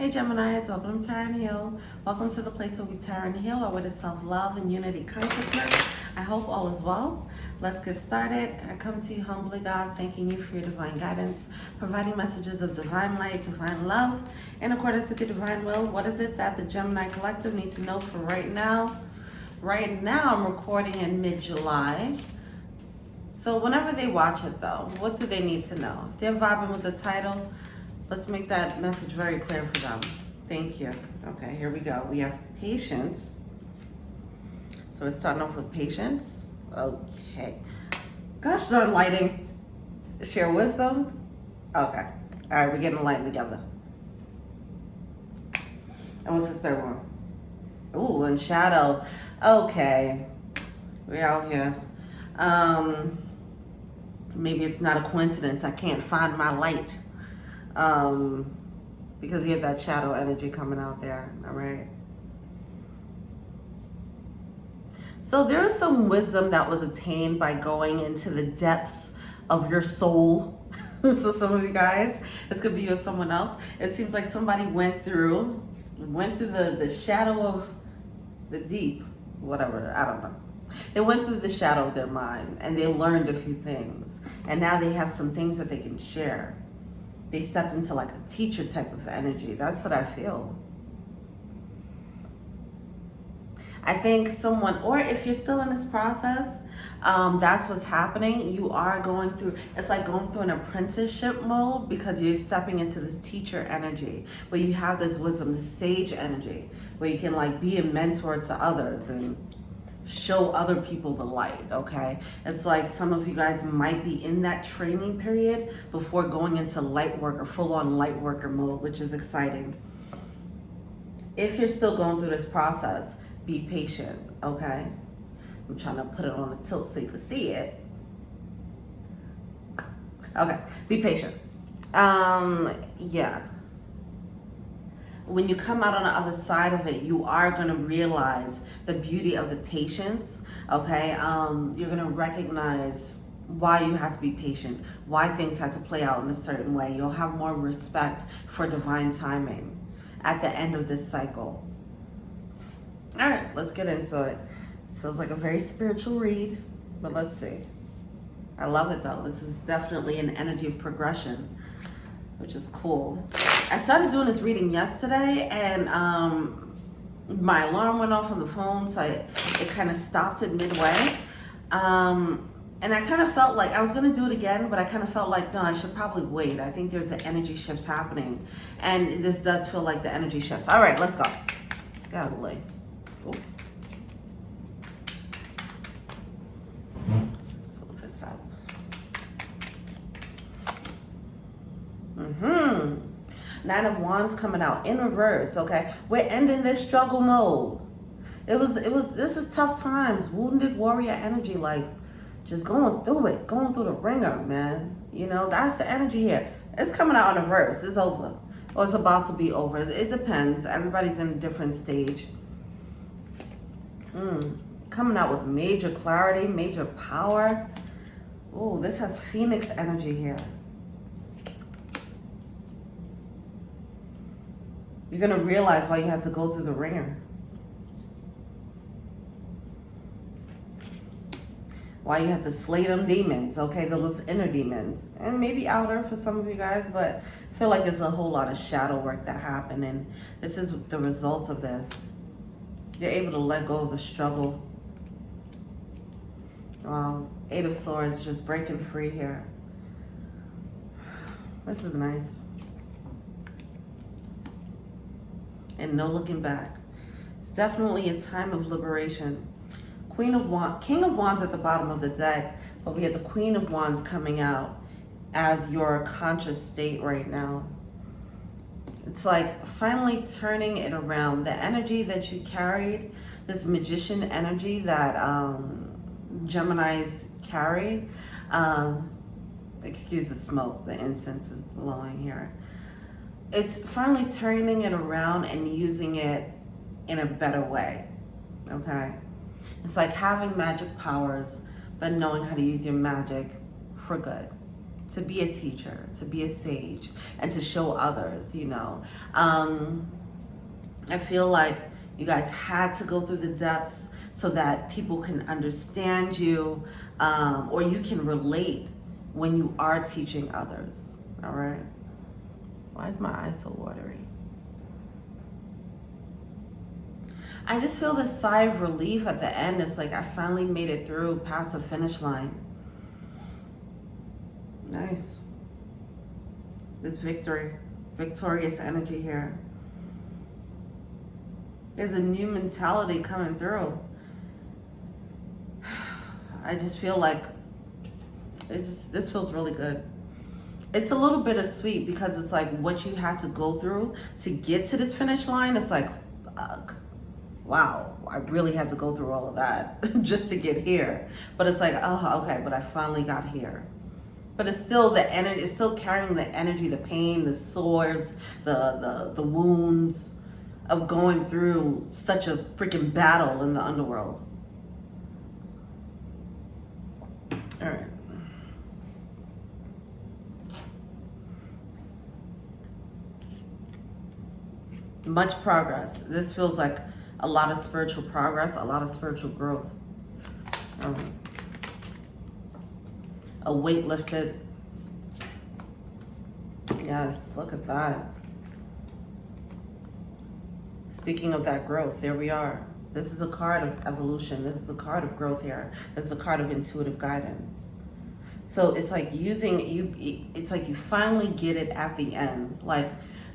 Hey Geminis, welcome to Tarot and Heal. Welcome to the place where we tarot and heal our way to self-love and unity consciousness. I hope all is well. Let's get started. I come to you humbly, God, thanking you for your divine guidance, providing messages of divine light, divine love, in accordance with your divine will. What is it that the Gemini Collective needs to know for right now? Right now, I'm recording in mid-July. So whenever they watch it though, what do they need to know? If they're vibing with the title, let's make that message very clear for them. Thank you. Okay, here we go. We have patience. So we're starting off with patience. Okay. Gosh darn lighting. Share wisdom. Okay. All right, we're getting lighting together. And what's this third one? Ooh, and shadow. Okay. We're out here. Maybe it's not a coincidence. I can't find my light. Because we have that shadow energy coming out there. All right. So there is some wisdom that was attained by going into the depths of your soul. So some of you guys, this could be you or someone else. It seems like somebody went through the shadow of the deep, whatever, I don't know. They went through the shadow of their mind and they learned a few things. And now they have some things that they can share. They stepped into like a teacher type of energy. That's what I feel. I think someone, or if you're still in this process, that's what's happening. You are going through, it's like going through an apprenticeship mode because you're stepping into this teacher energy where you have this wisdom, this sage energy, where you can like be a mentor to others and show other people the light, okay? It's like some of you guys might be in that training period before going into light worker, full-on light worker mode, which is exciting. If you're still going through this process, be patient, okay? I'm trying to put it on a tilt so you can see it. Okay, be patient. Yeah. When you come out on the other side of it, you are going to realize the beauty of the patience, okay? You're going to recognize why you had to be patient, why things had to play out in a certain way. You'll have more respect for divine timing at the end of this cycle. All right, let's get into it. This feels like a very spiritual read, but let's see. I love it though. This is definitely an energy of progression, which is cool. I started doing this reading yesterday and my alarm went off on the phone, so it kind of stopped it midway. And I kind of felt like I was going to do it again, but I kind of felt like, no, I should probably wait. I think there's an energy shift happening. And this does feel like the energy shift. All right, let's go. Golly. Cool. Let's pull this up. Nine of Wands coming out in reverse, okay? We're ending this struggle mode. This is tough times. Wounded warrior energy, like just going through it, going through the ringer, man. You know, that's the energy here. It's coming out in reverse. It's over. Or it's about to be over. It depends. Everybody's in a different stage. Coming out with major clarity, major power. Oh, this has Phoenix energy here. You're going to realize why you had to go through the ringer. Why you had to slay them demons, okay? Those inner demons. And maybe outer for some of you guys, but I feel like there's a whole lot of shadow work that happened. And this is the result of this. You're able to let go of the struggle. Wow. Eight of Swords just breaking free here. This is nice. And no looking back. It's definitely a time of liberation. King of Wands at the bottom of the deck, but we have the Queen of Wands coming out as your conscious state right now. It's like finally turning it around. The energy that you carried, this magician energy that Geminis carry, excuse the smoke, the incense is blowing here. It's finally turning it around and using it in a better way, okay? It's like having magic powers, but knowing how to use your magic for good, to be a teacher, to be a sage, and to show others, you know. I feel like you guys had to go through the depths so that people can understand you, or you can relate when you are teaching others, all right? Why is my eye so watery? I just feel this sigh of relief at the end. It's like I finally made it through past the finish line. Nice. This victorious energy here. There's a new mentality coming through. I just feel like this feels really good. It's a little bittersweet because it's like what you had to go through to get to this finish line. It's like, wow, I really had to go through all of that just to get here. But it's like, oh, okay, but I finally got here. But it's still the energy, it's still carrying the energy, the pain, the sores, the wounds of going through such a freaking battle in the underworld. All right. Much progress. This feels like a lot of spiritual progress, a lot of spiritual growth. All right. A weight lifted. Yes, look at that. Speaking of that growth, there we are. This is a card of evolution. This is a card of growth here. This is a card of intuitive guidance. So it's like it's like you finally get it at the end. Like,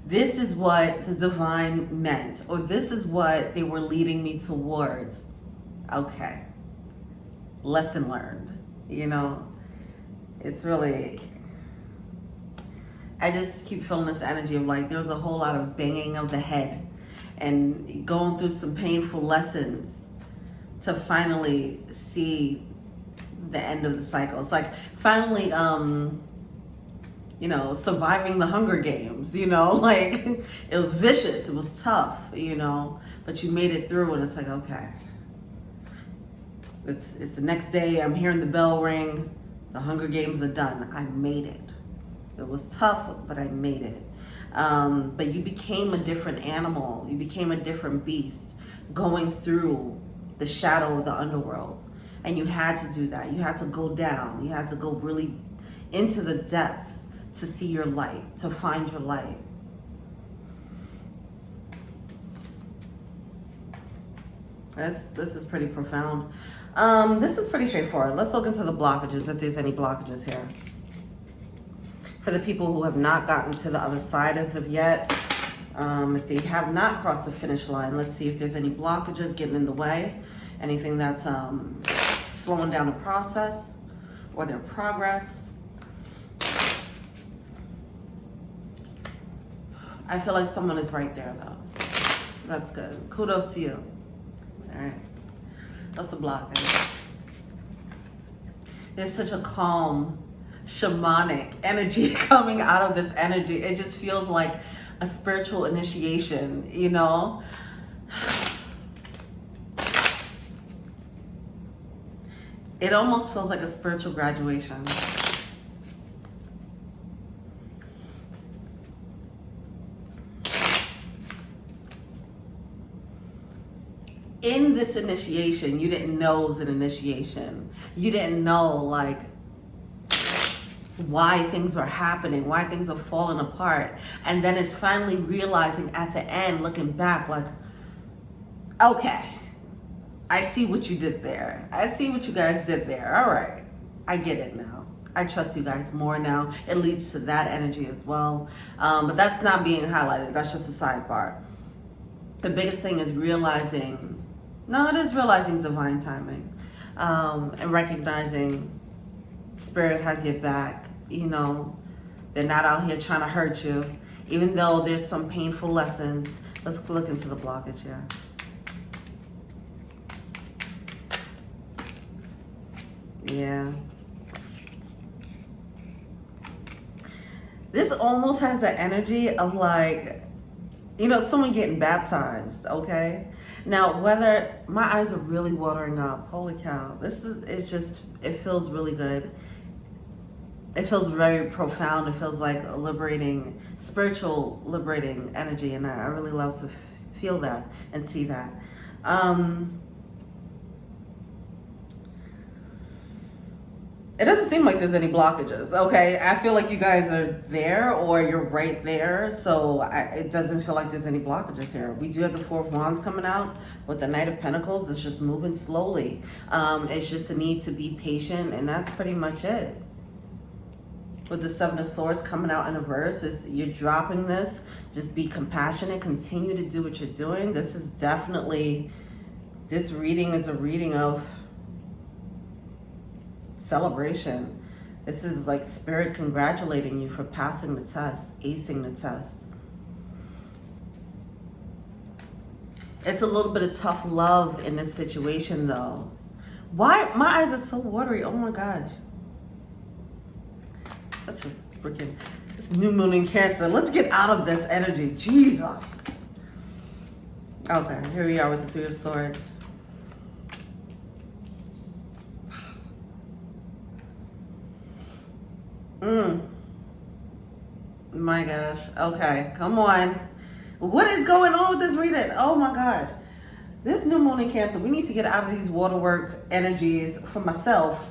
this is what the divine meant, or this is what they were leading me towards. Okay. Lesson learned, you know? It's really, I just keep feeling this energy of like, there's a whole lot of banging of the head and going through some painful lessons to finally see the end of the cycle. It's like finally, you know, surviving the Hunger Games, you know, like it was vicious, it was tough, you know, but you made it through and it's like, okay. It's the next day, I'm hearing the bell ring, the Hunger Games are done. I made it. It was tough, but I made it. But you became a different animal. You became a different beast going through the shadow of the underworld. And you had to do that. You had to go down. You had to go really into the depths to see your light, to find your light. This is pretty profound. This is pretty straightforward. Let's look into the blockages, if there's any blockages here. For the people who have not gotten to the other side as of yet, if they have not crossed the finish line, let's see if there's any blockages getting in the way, anything that's slowing down the process or their progress. I feel like someone is right there though, so that's good. Kudos to you. All right. That's a blockage. There's such a calm, shamanic energy coming out of this energy. It just feels like a spiritual initiation, you know? It almost feels like a spiritual graduation. In this initiation, you didn't know it was an initiation. You didn't know, like, why things were happening, why things are falling apart. And then it's finally realizing at the end, looking back, like, okay, I see what you did there. I see what you guys did there. All right, I get it now. I trust you guys more now. It leads to that energy as well. But that's not being highlighted. That's just a sidebar. The biggest thing is realizing, no, it is realizing divine timing, and recognizing spirit has your back. You know, they're not out here trying to hurt you, even though there's some painful lessons. Let's look into the blockage here. Yeah. This almost has the energy of like, you know, someone getting baptized, okay? Now, whether, my eyes are really watering up. Holy cow. It feels really good. It feels very profound. It feels like a liberating, spiritual liberating energy, and I really love to feel that and see that. It doesn't seem like there's any blockages, okay? I feel like you guys are there, or you're right there, so it doesn't feel like there's any blockages here. We do have the Four of Wands coming out with the Knight of Pentacles. It's just moving slowly. It's just a need to be patient, and that's pretty much it. With the Seven of Swords coming out in a verse, is you're dropping this. Just be compassionate. Continue to do what you're doing. This is definitely, this reading is a reading of celebration. This is like spirit congratulating you for passing the test, acing the test. It's a little bit of tough love in this situation though. Why? My eyes are so watery. Oh my gosh. Such a freaking, this new moon in Cancer. Let's get out of this energy. Jesus. Okay, here we are with the Three of Swords. My gosh. Okay, come on. What is going on with this reading? Oh my gosh. This new moon in Cancer, we need to get out of these waterwork energies for myself.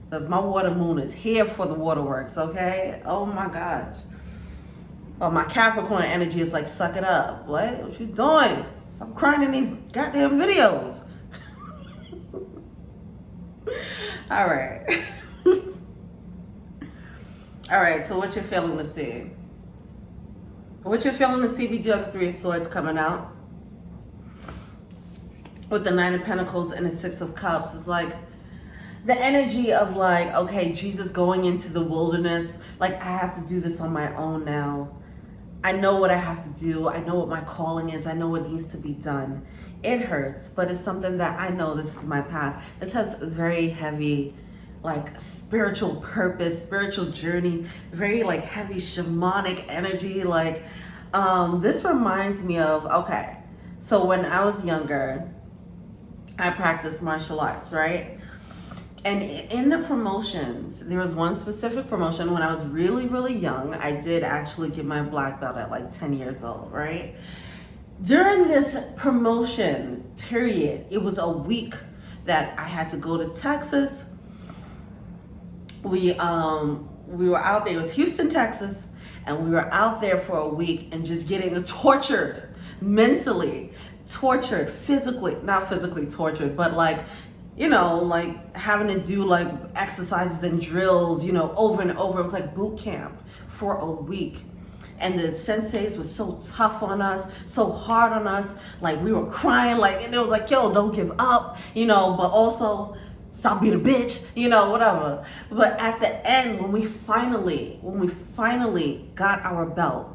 Because my water moon is here for the waterworks, okay? Oh my gosh. Oh, my Capricorn energy is like, suck it up. What you doing? Stop crying in these goddamn videos. All right. All right, so what you're feeling to see? What you're feeling to see, we do have the Three of Swords coming out. With the Nine of Pentacles and the Six of Cups. It's like, the energy of like, okay, Jesus going into the wilderness, like I have to do this on my own now. I know what I have to do. I know what my calling is. I know what needs to be done. It hurts, but it's something that I know this is my path. This has very heavy, like spiritual purpose, spiritual journey, very like heavy shamanic energy. Like, this reminds me of, okay, so when I was younger, I practiced martial arts, right? And in the promotions, there was one specific promotion when I was really, really young. I did actually get my black belt at like 10 years old, right? During this promotion period, it was a week that I had to go to Texas. We were out there, it was Houston, Texas, and we were out there for a week and just getting tortured, mentally tortured, physically, not physically tortured, but like, you know, like having to do like exercises and drills, you know, over and over. It was like boot camp for a week. And the senseis were so tough on us, so hard on us. Like we were crying, like, and it was like, yo, don't give up, you know, but also stop being a bitch, you know, whatever. But at the end, when we finally got our belt,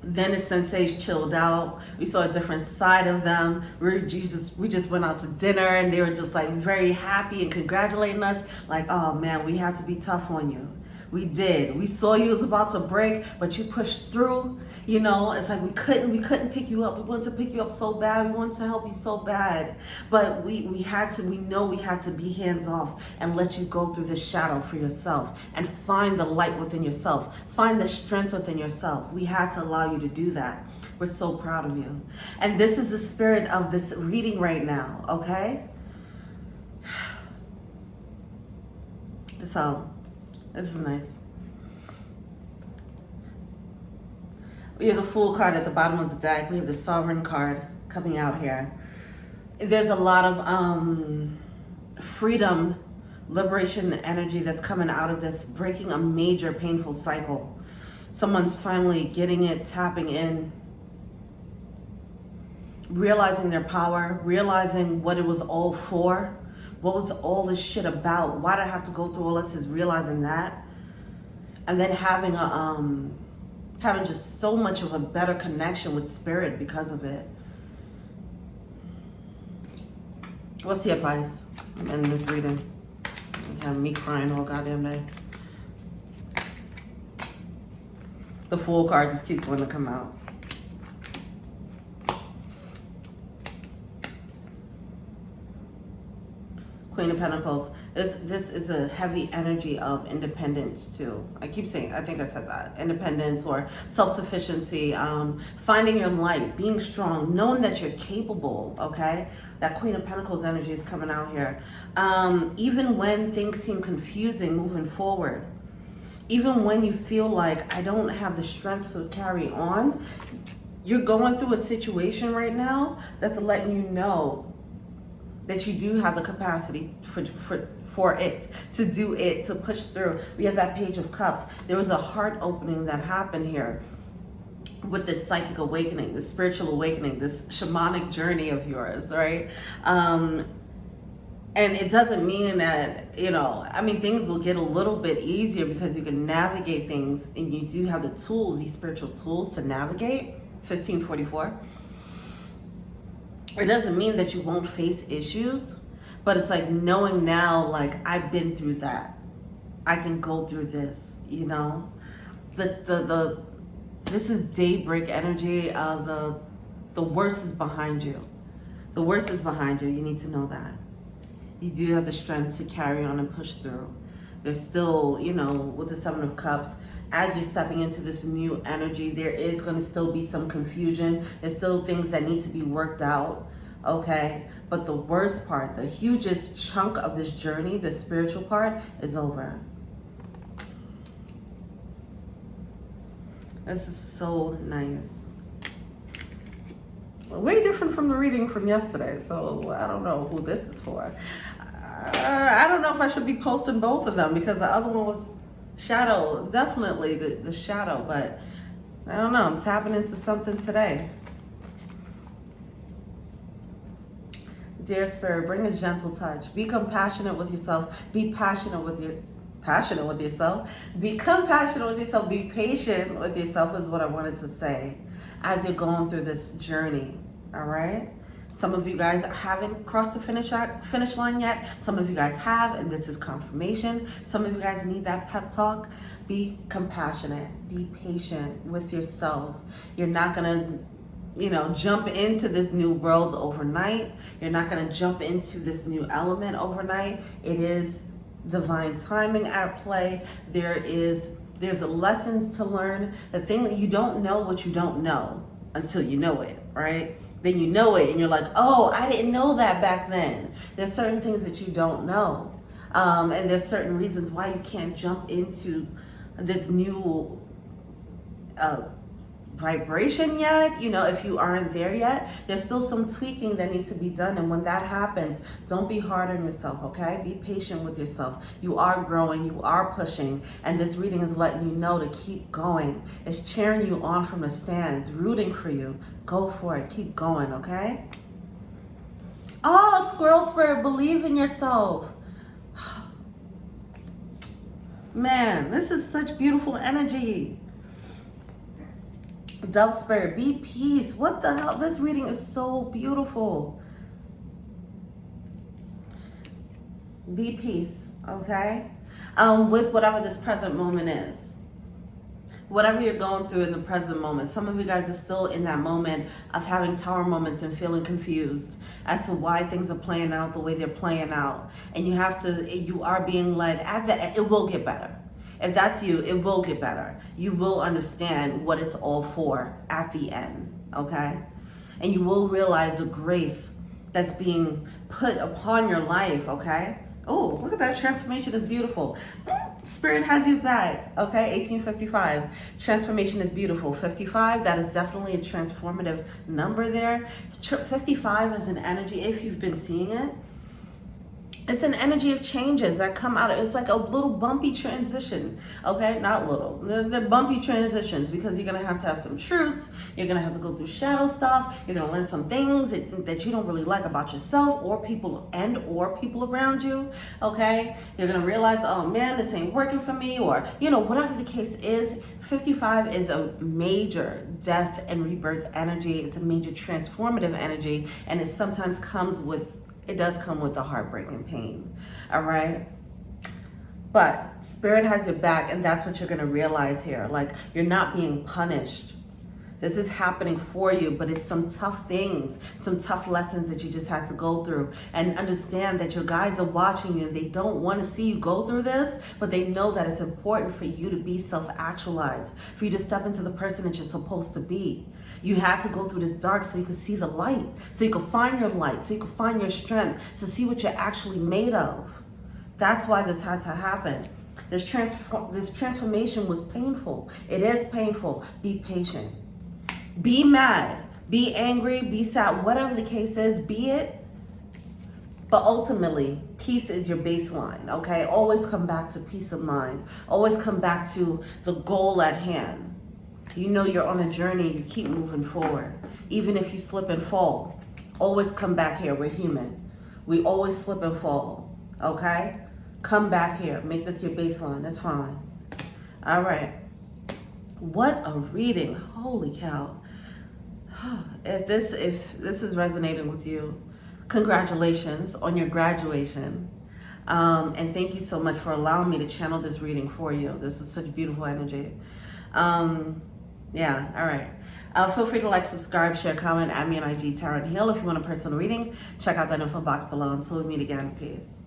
then the senseis chilled out. We saw a different side of them. We just went out to dinner and they were just like very happy and congratulating us. Like, oh man, we had to be tough on you. We did. We saw you was about to break, but you pushed through. You know, it's like we couldn't pick you up. We wanted to pick you up so bad. We wanted to help you so bad. But we know we had to be hands off and let you go through the shadow for yourself and find the light within yourself. Find the strength within yourself. We had to allow you to do that. We're so proud of you. And this is the spirit of this reading right now, okay? So, this is nice. We have the Fool card at the bottom of the deck. We have the Sovereign card coming out here. There's a lot of freedom, liberation energy that's coming out of this, breaking a major painful cycle. Someone's finally getting it, tapping in, realizing their power, realizing what it was all for. What was all this shit about? Why did I have to go through all this? Is realizing that. And then having just so much of a better connection with spirit because of it. What's the advice in this reading? Have me crying all goddamn day. The Fool card just keeps wanting to come out. Queen of Pentacles. This is a heavy energy of independence too. I keep saying, I think I said that. Independence or self-sufficiency, finding your light, being strong, knowing that you're capable, okay? That Queen of Pentacles energy is coming out here. Even when things seem confusing moving forward, even when you feel like I don't have the strength to carry on, you're going through a situation right now that's letting you know that you do have the capacity for it, to do it, to push through. We have that Page of Cups. There was a heart opening that happened here with this psychic awakening, this spiritual awakening, this shamanic journey of yours, right? And it doesn't mean that, you know, I mean, things will get a little bit easier because you can navigate things and you do have the tools, these spiritual tools to navigate. 1544. It doesn't mean that you won't face issues, but it's like knowing now, like, I've been through that. I can go through this, you know? This is daybreak energy. The worst is behind you. The worst is behind you. You need to know that. You do have the strength to carry on and push through. There's still, you know, with the Seven of Cups, as you're stepping into this new energy, there is going to still be some confusion. There's still things that need to be worked out, okay? But the worst part, the hugest chunk of this journey, the spiritual part, is over. This is so nice. Way different from the reading from yesterday, so I don't know who this is for. I don't know if I should be posting both of them because the other one was shadow, definitely the shadow, but I don't know, I'm tapping into something today. Dear Spirit, bring a gentle touch. Be compassionate with yourself. Be passionate with yourself. Become passionate with yourself. Be patient with yourself is what I wanted to say as you're going through this journey, all right? Some of you guys haven't crossed the finish line yet. Some of you guys have, and this is confirmation. Some of you guys need that pep talk. Be compassionate. Be patient with yourself. You're not going to, you know, jump into this new world overnight. You're not going to jump into this new element overnight. It is divine timing at play. There's lessons to learn. The thing that you don't know what you don't know until you know it, right? Then you know it and you're like, oh, I didn't know that back then. There's certain things that you don't know. And there's certain reasons why you can't jump into this new vibration yet. You know, if you aren't there yet, there's still some tweaking that needs to be done. And when that happens, don't be hard on yourself, okay? Be patient with yourself. You are growing, you are pushing, and this reading is letting you know to keep going. It's cheering you on from the stands, rooting for you. Go for it, keep going, okay? Oh, Squirrel Spirit, believe in yourself. Man, this is such beautiful energy. Dove Spirit, be peace. What the hell? This reading is so beautiful. Be peace, okay? With whatever this present moment is. Whatever you're going through in the present moment. Some of you guys are still in that moment of having tower moments and feeling confused as to why things are playing out the way they're playing out. And you are being led. It will get better. If that's you, it will get better. You will understand what it's all for at the end, okay? And you will realize the grace that's being put upon your life, okay? Oh, look at that. Transformation is beautiful. Spirit has you back, okay? 1855. Transformation is beautiful. 55, that is definitely a transformative number there. 55 is an energy, if you've been seeing it, it's an energy of changes that come out of, it's like a little bumpy transition, okay? Not little, they're bumpy transitions because you're gonna have some truths, you're gonna have to go through shadow stuff, you're gonna learn some things that you don't really like about yourself or people around you, okay? You're gonna realize, oh man, this ain't working for me, or, you know, whatever the case is. 55 is a major death and rebirth energy. It's a major transformative energy, and it sometimes comes with, it does come with the heartbreaking pain, all right? But Spirit has your back, and that's what you're gonna realize here. Like, you're not being punished. This is happening for you, but it's some tough things, some tough lessons that you just had to go through. And understand that your guides are watching you. They don't want to see you go through this, but they know that it's important for you to be self-actualized, for you to step into the person that you're supposed to be. You had to go through this dark so you could see the light, so you could find your light, so you could find your strength, to see what you're actually made of. That's why this had to happen. This transformation was painful. It is painful. Be patient. Be mad, be angry, be sad, whatever the case is, be it. But ultimately, peace is your baseline, okay? Always come back to peace of mind. Always come back to the goal at hand. You know you're on a journey, you keep moving forward. Even if you slip and fall, always come back here. We're human. We always slip and fall, okay? Come back here. Make this your baseline. That's fine. All right. What a reading. Holy cow. If this is resonating with you, congratulations on your graduation. And thank you so much for allowing me to channel this reading for you. This is such beautiful energy. Yeah, all right. Feel free to like, subscribe, share, comment, add me on IG, Tarot and Heal. If you want a personal reading, check out that info box below. Until we meet again, peace.